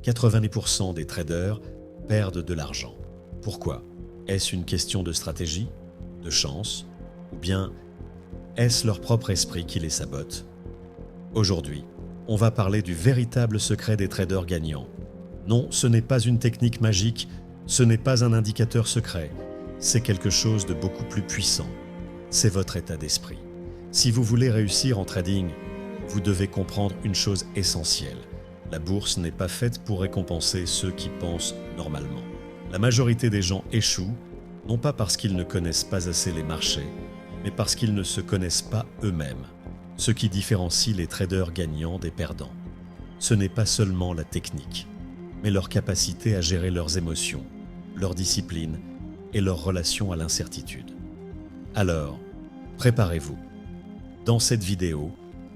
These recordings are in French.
90% des traders perdent de l'argent. Pourquoi? Est-ce une question de stratégie, de chance, ou bien est-ce leur propre esprit qui les sabote? Aujourd'hui, on va parler du véritable secret des traders gagnants. Non, ce n'est pas une technique magique, ce n'est pas un indicateur secret, c'est quelque chose de beaucoup plus puissant. C'est votre état d'esprit. Si vous voulez réussir en trading, vous devez comprendre une chose essentielle. La bourse n'est pas faite pour récompenser ceux qui pensent normalement. La majorité des gens échouent, non pas parce qu'ils ne connaissent pas assez les marchés, mais parce qu'ils ne se connaissent pas eux-mêmes. Ce qui différencie les traders gagnants des perdants. Ce n'est pas seulement la technique, mais leur capacité à gérer leurs émotions, leur discipline et leur relation à l'incertitude. Alors, préparez-vous. Dans cette vidéo,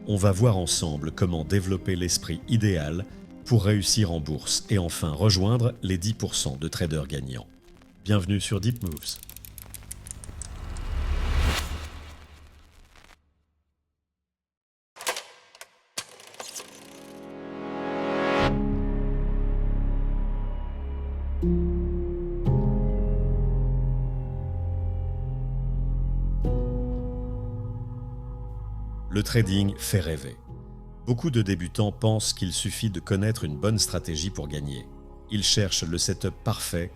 on va voir ensemble comment développer l'esprit idéal pour réussir en bourse et enfin rejoindre les 10% de traders gagnants. Bienvenue sur Deep Moves. Le trading fait rêver. Beaucoup de débutants pensent qu'il suffit de connaître une bonne stratégie pour gagner. Ils cherchent le setup parfait,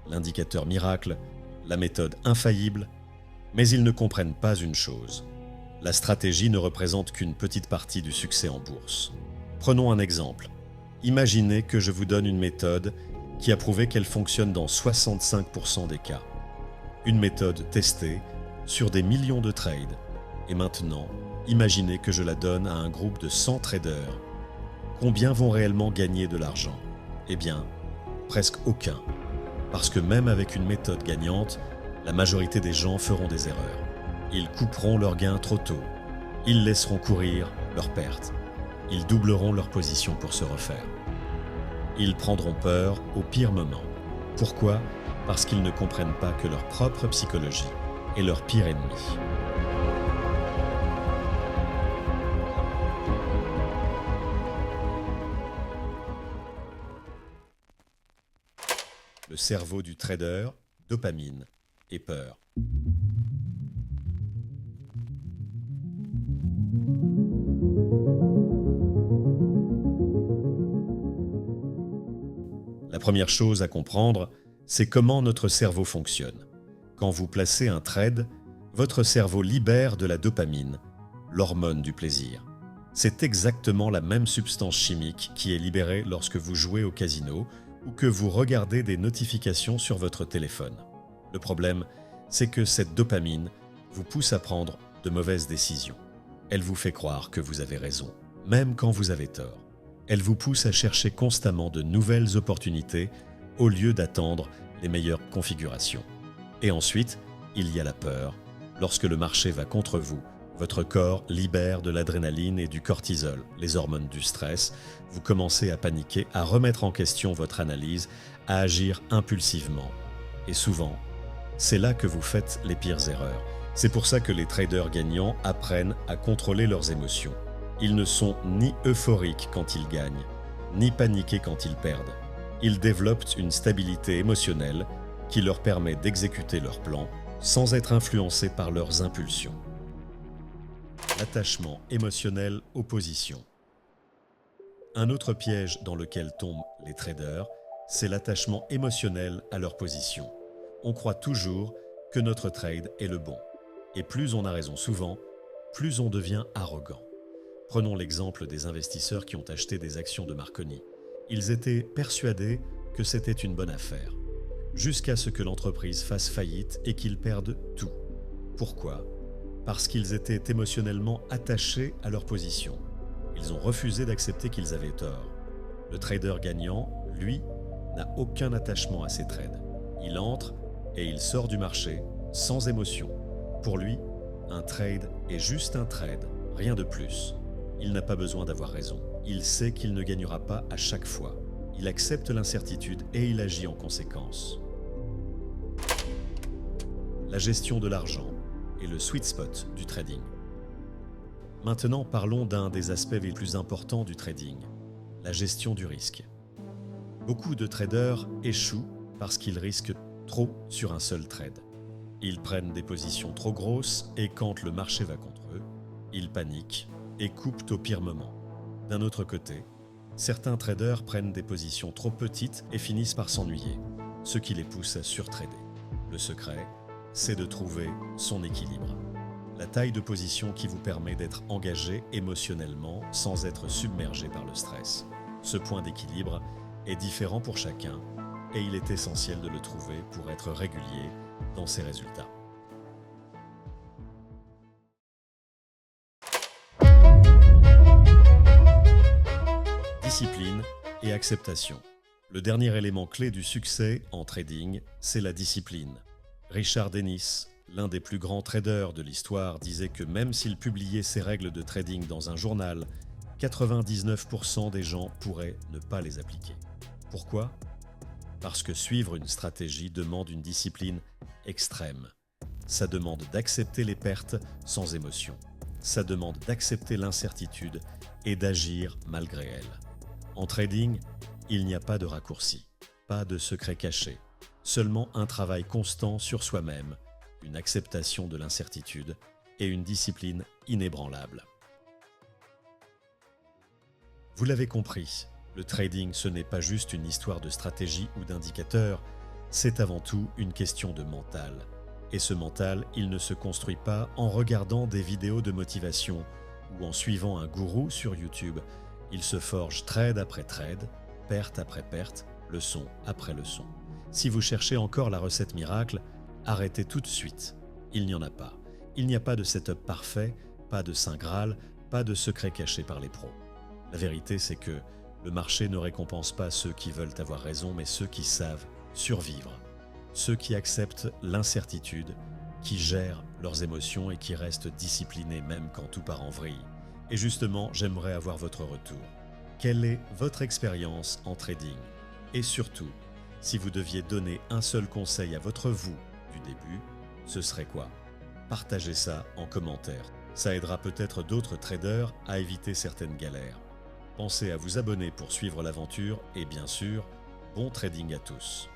l'indicateur miracle, la méthode infaillible, mais ils ne comprennent pas une chose. La stratégie ne représente qu'une petite partie du succès en bourse. Prenons un exemple. Imaginez que je vous donne une méthode qui a prouvé qu'elle fonctionne dans 65% des cas. Une méthode testée sur des millions de trades. Et maintenant, imaginez que je la donne à un groupe de 100 traders. Combien vont réellement gagner de l'argent? Eh bien, presque aucun. Parce que même avec une méthode gagnante, la majorité des gens feront des erreurs. Ils couperont leurs gains trop tôt. Ils laisseront courir leurs pertes. Ils doubleront leur position pour se refaire. Ils prendront peur au pire moment. Pourquoi? Parce qu'ils ne comprennent pas que leur propre psychologie est leur pire ennemi. Le cerveau du trader, dopamine et peur. La première chose à comprendre, c'est comment notre cerveau fonctionne. Quand vous placez un trade, votre cerveau libère de la dopamine, l'hormone du plaisir. C'est exactement la même substance chimique qui est libérée lorsque vous jouez au casino ou que vous regardez des notifications sur votre téléphone. Le problème, c'est que cette dopamine vous pousse à prendre de mauvaises décisions. Elle vous fait croire que vous avez raison, même quand vous avez tort. Elle vous pousse à chercher constamment de nouvelles opportunités au lieu d'attendre les meilleures configurations. Et ensuite, il y a la peur. Lorsque le marché va contre vous, votre corps libère de l'adrénaline et du cortisol, les hormones du stress. Vous commencez à paniquer, à remettre en question votre analyse, à agir impulsivement. Et souvent, c'est là que vous faites les pires erreurs. C'est pour ça que les traders gagnants apprennent à contrôler leurs émotions. Ils ne sont ni euphoriques quand ils gagnent, ni paniqués quand ils perdent. Ils développent une stabilité émotionnelle qui leur permet d'exécuter leur plan sans être influencés par leurs impulsions. L'attachement émotionnel aux positions. Un autre piège dans lequel tombent les traders, c'est l'attachement émotionnel à leur position. On croit toujours que notre trade est le bon. Et plus on a raison souvent, plus on devient arrogant. Prenons l'exemple des investisseurs qui ont acheté des actions de Marconi. Ils étaient persuadés que c'était une bonne affaire, jusqu'à ce que l'entreprise fasse faillite et qu'ils perdent tout. Pourquoi? Parce qu'ils étaient émotionnellement attachés à leur position. Ils ont refusé d'accepter qu'ils avaient tort. Le trader gagnant, lui, n'a aucun attachement à ses trades. Il entre et il sort du marché sans émotion. Pour lui, un trade est juste un trade, rien de plus. Il n'a pas besoin d'avoir raison. Il sait qu'il ne gagnera pas à chaque fois. Il accepte l'incertitude et il agit en conséquence. La gestion de l'argent est le sweet spot du trading. Maintenant, parlons d'un des aspects les plus importants du trading, la gestion du risque. Beaucoup de traders échouent parce qu'ils risquent trop sur un seul trade. Ils prennent des positions trop grosses et quand le marché va contre eux, ils paniquent et coupent au pire moment. D'un autre côté, certains traders prennent des positions trop petites et finissent par s'ennuyer, ce qui les pousse à surtrader. Le secret, c'est de trouver son équilibre. La taille de position qui vous permet d'être engagé émotionnellement sans être submergé par le stress. Ce point d'équilibre est différent pour chacun et il est essentiel de le trouver pour être régulier dans ses résultats. Discipline et acceptation. Le dernier élément clé du succès en trading, c'est la discipline. Richard Dennis, l'un des plus grands traders de l'histoire, disait que même s'il publiait ses règles de trading dans un journal, 99% des gens pourraient ne pas les appliquer. Pourquoi ? Parce que suivre une stratégie demande une discipline extrême. Ça demande d'accepter les pertes sans émotion. Ça demande d'accepter l'incertitude et d'agir malgré elle. En trading, il n'y a pas de raccourci, pas de secret caché, seulement un travail constant sur soi-même, une acceptation de l'incertitude et une discipline inébranlable. Vous l'avez compris, le trading, ce n'est pas juste une histoire de stratégie ou d'indicateurs, c'est avant tout une question de mental. Et ce mental, il ne se construit pas en regardant des vidéos de motivation ou en suivant un gourou sur YouTube. Il se forge trade après trade, perte après perte, leçon après leçon. Si vous cherchez encore la recette miracle, arrêtez tout de suite. Il n'y en a pas. Il n'y a pas de setup parfait, pas de saint Graal, pas de secret caché par les pros. La vérité, c'est que le marché ne récompense pas ceux qui veulent avoir raison, mais ceux qui savent survivre. Ceux qui acceptent l'incertitude, qui gèrent leurs émotions et qui restent disciplinés même quand tout part en vrille. Et justement, j'aimerais avoir votre retour. Quelle est votre expérience en trading ? Et surtout, si vous deviez donner un seul conseil à votre vous du début, ce serait quoi ? Partagez ça en commentaire. Ça aidera peut-être d'autres traders à éviter certaines galères. Pensez à vous abonner pour suivre l'aventure et bien sûr, bon trading à tous.